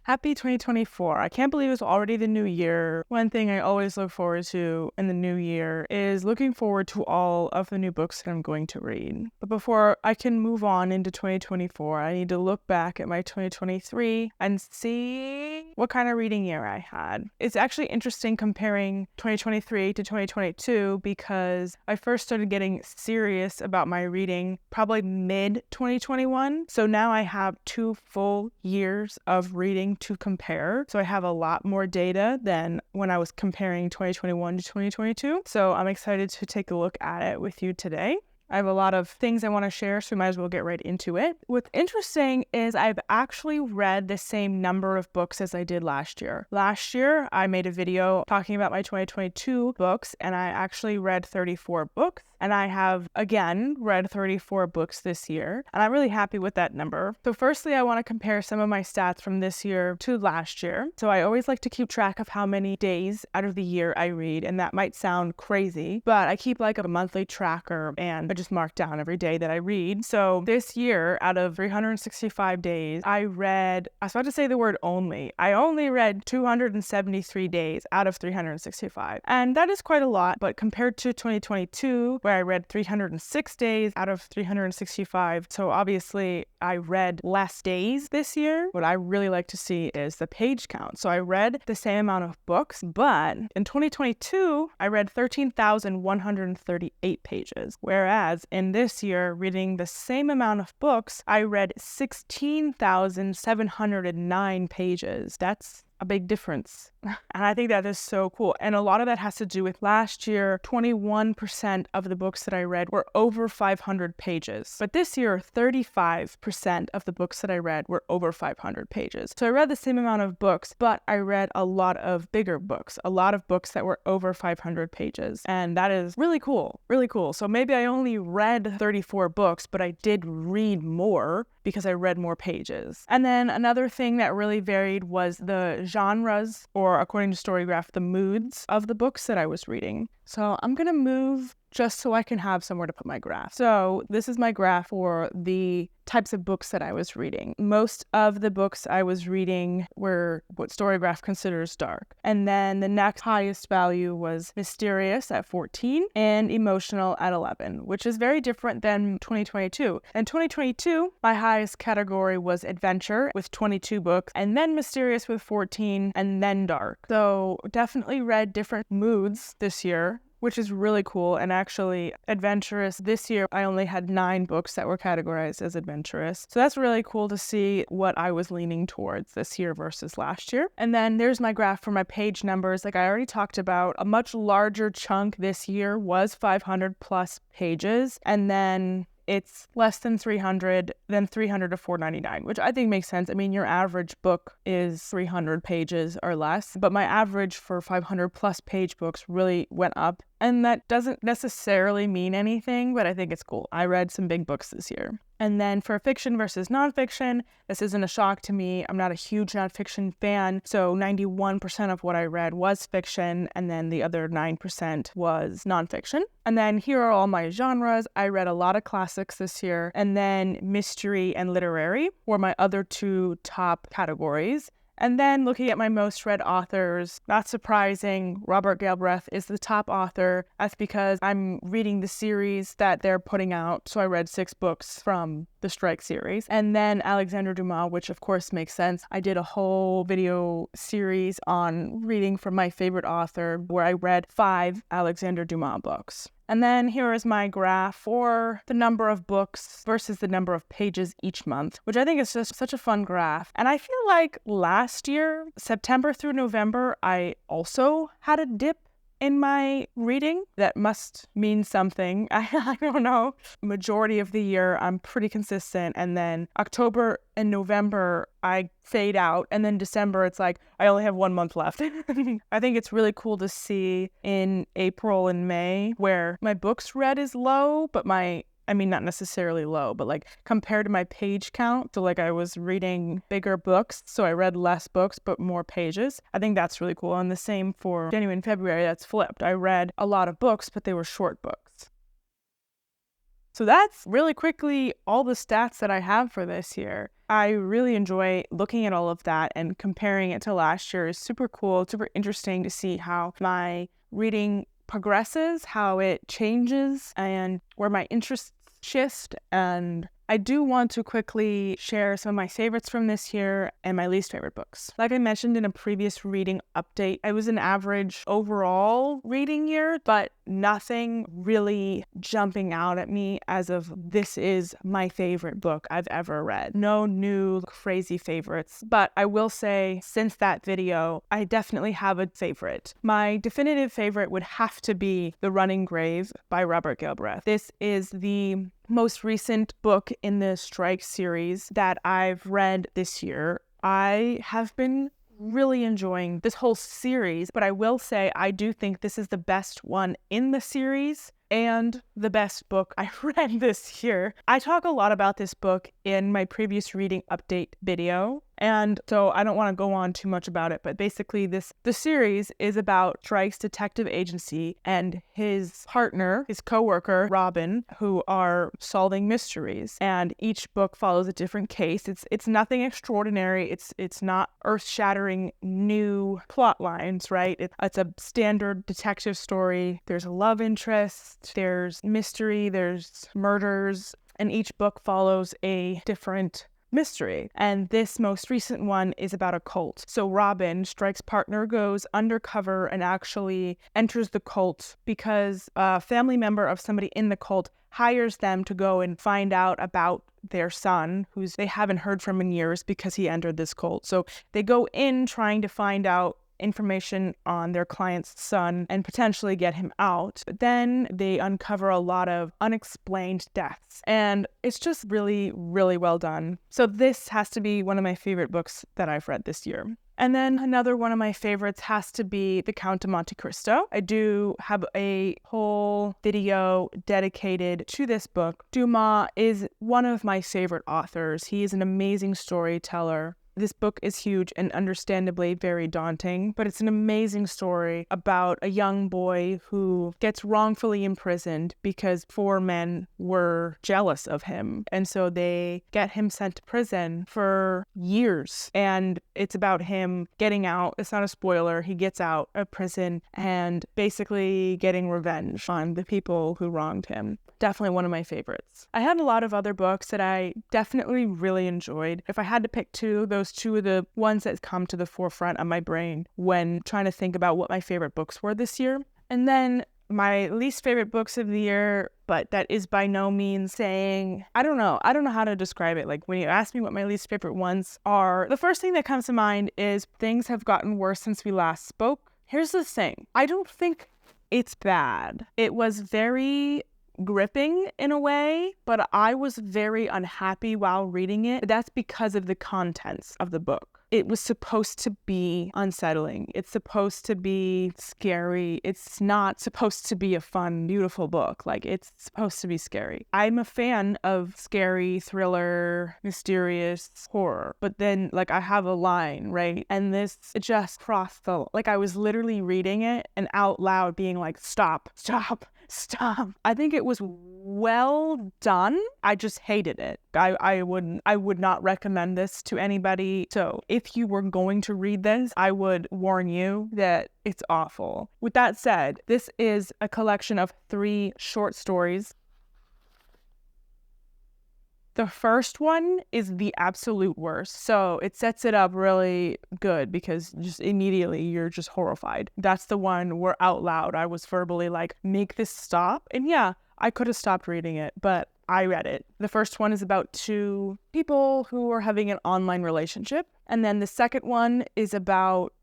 Happy 2024. I can't believe it's already the new year. One thing I always look forward to in the new year is looking forward to all of the new books that I'm going to read. But before I can move on into 2024, I need to look back at my 2023 and see what kind of reading year I had. It's actually interesting comparing 2023 to 2022 because I first started getting serious about my reading probably mid 2021. So now I have 2 full years of reading to compare. So I have a lot more data than when I was comparing 2021 to 2022. So I'm excited to take a look at it with you today. I have a lot of things I want to share, so we might as well get right into it. What's interesting is I've actually read the same number of books as I did last year. Last year, I made a video talking about my 2022 books, and I actually read 34 books. And I have, again, read 34 books this year, and I'm really happy with that number. So firstly, I want to compare some of my stats from this year to last year. So I always like to keep track of how many days out of the year I read, and that might sound crazy, but I keep like a monthly tracker, and I just mark down every day that I read. So this year, out of 365 days, I was about to say the word only. I only read 273 days out of 365. And that is quite a lot, but compared to 2022, where I read 306 days out of 365. So obviously I read less days this year. What I really like to see is the page count. So I read the same amount of books, but in 2022, I read 13,138 pages. Whereas in this year, reading the same amount of books, I read 16,709 pages. That's a big difference. And I think that is so cool. And a lot of that has to do with last year, 21% of the books that I read were over 500 pages. But this year, 35% of the books that I read were over 500 pages. So I read the same amount of books, but I read a lot of bigger books, a lot of books that were over 500 pages. And that is really cool, really cool. So maybe I only read 34 books, but I did read more because I read more pages. And then another thing that really varied was the genres, or according to Storygraph, the moods of the books that I was reading. So I'm going to move just so I can have somewhere to put my graph. So this is my graph for the types of books that I was reading. Most of the books I was reading were what Storygraph considers dark. And then the next highest value was mysterious at 14 and emotional at 11, which is very different than 2022. In 2022, my highest category was adventure with 22 books, and then mysterious with 14, and then dark. So definitely read different moods this year, which is really cool. And actually, adventurous, this year, I only had 9 books that were categorized as adventurous. So that's really cool to see what I was leaning towards this year versus last year. And then there's my graph for my page numbers. Like I already talked about, a much larger chunk this year was 500 plus pages. And then it's less than 300, then 300 to 499, which I think makes sense. I mean, your average book is 300 pages or less, but my average for 500 plus page books really went up. And that doesn't necessarily mean anything, but I think it's cool. I read some big books this year. And then for fiction versus nonfiction, this isn't a shock to me. I'm not a huge nonfiction fan, so 91% of what I read was fiction, and then the other 9% was nonfiction. And then here are all my genres. I read a lot of classics this year, and then mystery and literary were my other 2 top categories. And then looking at my most read authors, not surprising, Robert Galbraith is the top author. That's because I'm reading the series that they're putting out. So I read 6 books from the Strike series. And then Alexandre Dumas, which of course makes sense. I did a whole video series on reading from my favorite author where I read 5 Alexandre Dumas books. And then here is my graph for the number of books versus the number of pages each month, which I think is just such a fun graph. And I feel like last year, September through November, I also had a dip in my reading. That must mean something. I don't know. Majority of the year, I'm pretty consistent. And then October and November, I fade out. And then December, it's like, I only have 1 month left. I think it's really cool to see in April and May where my books read is low, but not necessarily low, but like compared to my page count. So like I was reading bigger books, so I read less books, but more pages. I think that's really cool. And the same for January and February, that's flipped. I read a lot of books, but they were short books. So that's really quickly all the stats that I have for this year. I really enjoy looking at all of that, and comparing it to last year is super cool, super interesting to see how my reading progresses, how it changes, and where my interests shift. And I do want to quickly share some of my favorites from this year and my least favorite books. Like I mentioned in a previous reading update, it was an average overall reading year, but nothing really jumping out at me as of this is my favorite book I've ever read. No new crazy favorites, but I will say since that video, I definitely have a favorite. My definitive favorite would have to be The Running Grave by Robert Galbraith. This is the most recent book in the Strike series that I've read this year. I have been really enjoying this whole series, but I will say I do think this is the best one in the series and the best book I read this year. I talk a lot about this book in my previous reading update video, and so I don't want to go on too much about it, but basically the series is about Strike's detective agency and his partner, his co-worker, Robin, who are solving mysteries, and each book follows a different case. It's nothing extraordinary. It's not earth-shattering new plot lines, right? It's a standard detective story. There's a love interest, there's mystery, there's murders, and each book follows a different mystery. And this most recent one is about a cult. So Robin, Strike's partner, goes undercover and actually enters the cult because a family member of somebody in the cult hires them to go and find out about their son, who they haven't heard from in years because he entered this cult. So they go in trying to find out information on their client's son and potentially get him out. But then they uncover a lot of unexplained deaths. And it's just really, really well done. So this has to be one of my favorite books that I've read this year. And then another one of my favorites has to be The Count of Monte Cristo. I do have a whole video dedicated to this book. Dumas is one of my favorite authors. He is an amazing storyteller. This book is huge and understandably very daunting, but it's an amazing story about a young boy who gets wrongfully imprisoned because 4 men were jealous of him. And so they get him sent to prison for years. And it's about him getting out. It's not a spoiler. He gets out of prison and basically getting revenge on the people who wronged him. Definitely one of my favorites. I had a lot of other books that I definitely really enjoyed. If I had to pick two, those two are the ones that come to the forefront of my brain when trying to think about what my favorite books were this year. And then my least favorite books of the year, but that is by no means saying, I don't know how to describe it. Like when you ask me what my least favorite ones are, the first thing that comes to mind is things have gotten worse since we last spoke. Here's the thing. I don't think it's bad. It was very gripping in a way, but I was very unhappy while reading it. That's because of the contents of the book. It was supposed to be unsettling. It's supposed to be scary. It's not supposed to be a fun, beautiful book. Like, it's supposed to be scary. I'm a fan of scary, thriller, mysterious horror. But then, like, I have a line, right? And this just crossed the... Like, I was literally reading it and out loud being like, stop. I think it was well done. I just hated it. I would not recommend this to anybody. So if you were going to read this, I would warn you that it's awful. With that said, this is a collection of 3 short stories. The first one is the absolute worst. So it sets it up really good because just immediately you're just horrified. That's the one where out loud I was verbally like, make this stop. And yeah, I could have stopped reading it, but I read it. The first one is about 2 people who are having an online relationship. And then the second one is about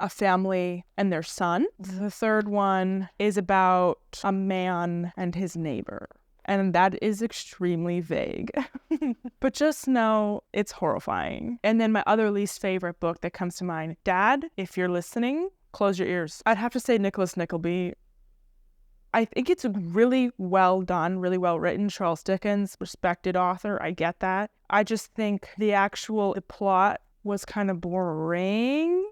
a family and their son. The third one is about a man and his neighbor. And that is extremely vague. But just know it's horrifying. And then my other least favorite book that comes to mind, Dad, if you're listening, close your ears. I'd have to say Nicholas Nickleby. I think it's really well done, really well written. Charles Dickens, respected author, I get that. I just think the plot was kind of boring.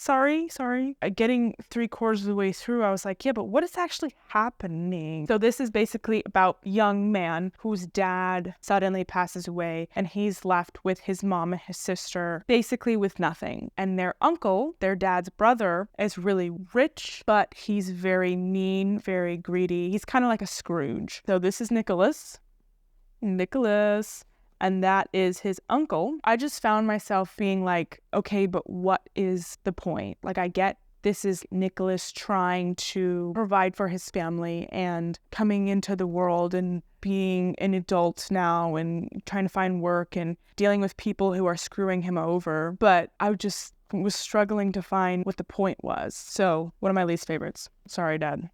sorry. Getting 3/4 of the way through, I was like, yeah, but what is actually happening? So this is basically about a young man whose dad suddenly passes away, and he's left with his mom and his sister, basically with nothing. And their uncle, their dad's brother, is really rich, but he's very mean, very greedy. He's kind of like a Scrooge. So this is Nicholas, and that is his uncle. I just found myself being like, okay, but what is the point? Like, I get this is Nicholas trying to provide for his family and coming into the world and being an adult now and trying to find work and dealing with people who are screwing him over. But I just was struggling to find what the point was. So one of my least favorites. Sorry, Dad.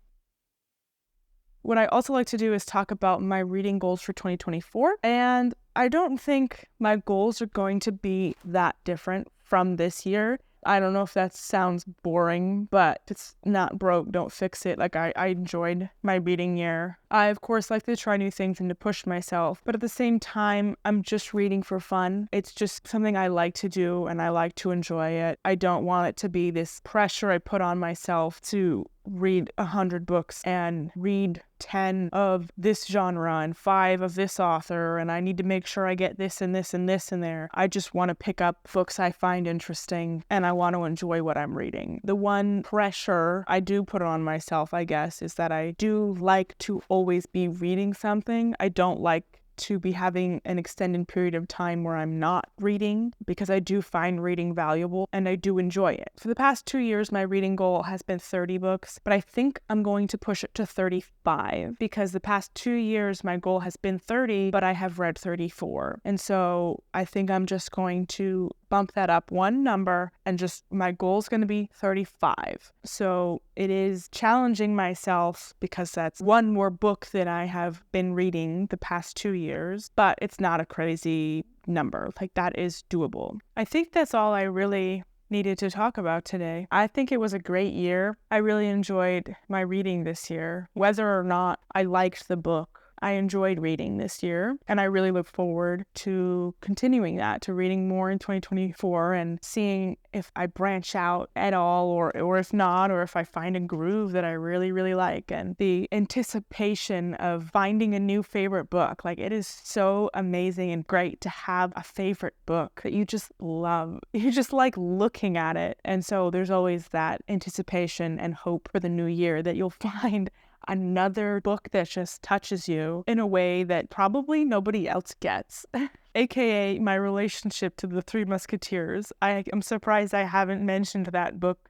What I also like to do is talk about my reading goals for 2024. And I don't think my goals are going to be that different from this year. I don't know if that sounds boring, but if it's not broke, don't fix it. Like, I enjoyed my reading year. I, of course, like to try new things and to push myself. But at the same time, I'm just reading for fun. It's just something I like to do and I like to enjoy it. I don't want it to be this pressure I put on myself to read 100 books and read 10 of this genre and 5 of this author, and I need to make sure I get this and this and this in there. I just want to pick up books I find interesting and I want to enjoy what I'm reading. The one pressure I do put on myself, I guess, is that I do like to always be reading something. I don't like to be having an extended period of time where I'm not reading, because I do find reading valuable and I do enjoy it. For the past 2 years, my reading goal has been 30 books, but I think I'm going to push it to 35 because the past 2 years, my goal has been 30, but I have read 34. And so I think I'm just going to bump that up one number and just my goal is going to be 35. So it is challenging myself because that's one more book that I have been reading the past 2 years, but it's not a crazy number. Like, that is doable. I think that's all I really needed to talk about today. I think it was a great year. I really enjoyed my reading this year. Whether or not I liked the book, I enjoyed reading this year, and I really look forward to continuing that, to reading more in 2024 and seeing if I branch out at all or if not, or if I find a groove that I really, really like. And the anticipation of finding a new favorite book, like, it is so amazing and great to have a favorite book that you just love. You just like looking at it. And so there's always that anticipation and hope for the new year that you'll find another book that just touches you in a way that probably nobody else gets. AKA my relationship to the Three Musketeers. I am surprised I haven't mentioned that book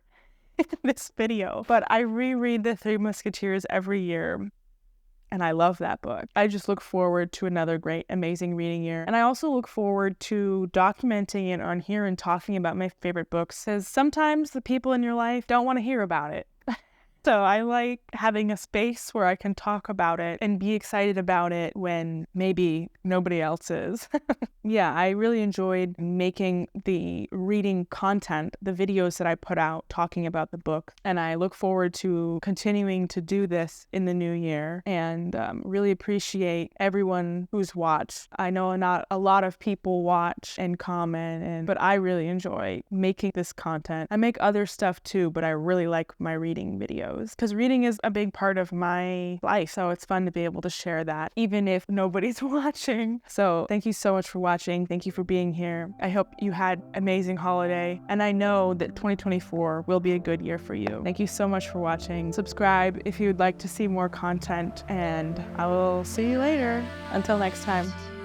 in this video, but I reread the Three Musketeers every year. And I love that book. I just look forward to another great, amazing reading year. And I also look forward to documenting it on here and talking about my favorite books, because sometimes the people in your life don't want to hear about it. So I like having a space where I can talk about it and be excited about it when maybe nobody else is. Yeah, I really enjoyed making the reading content, the videos that I put out talking about the book. And I look forward to continuing to do this in the new year, and really appreciate everyone who's watched. I know not a lot of people watch and comment, but I really enjoy making this content. I make other stuff too, but I really like my reading videos, because reading is a big part of my life. So it's fun to be able to share that, even if nobody's watching. So thank you so much for watching. Thank you for being here. I hope you had an amazing holiday. And I know that 2024 will be a good year for you. Thank you so much for watching. Subscribe if you would like to see more content, and I will see you later. Until next time.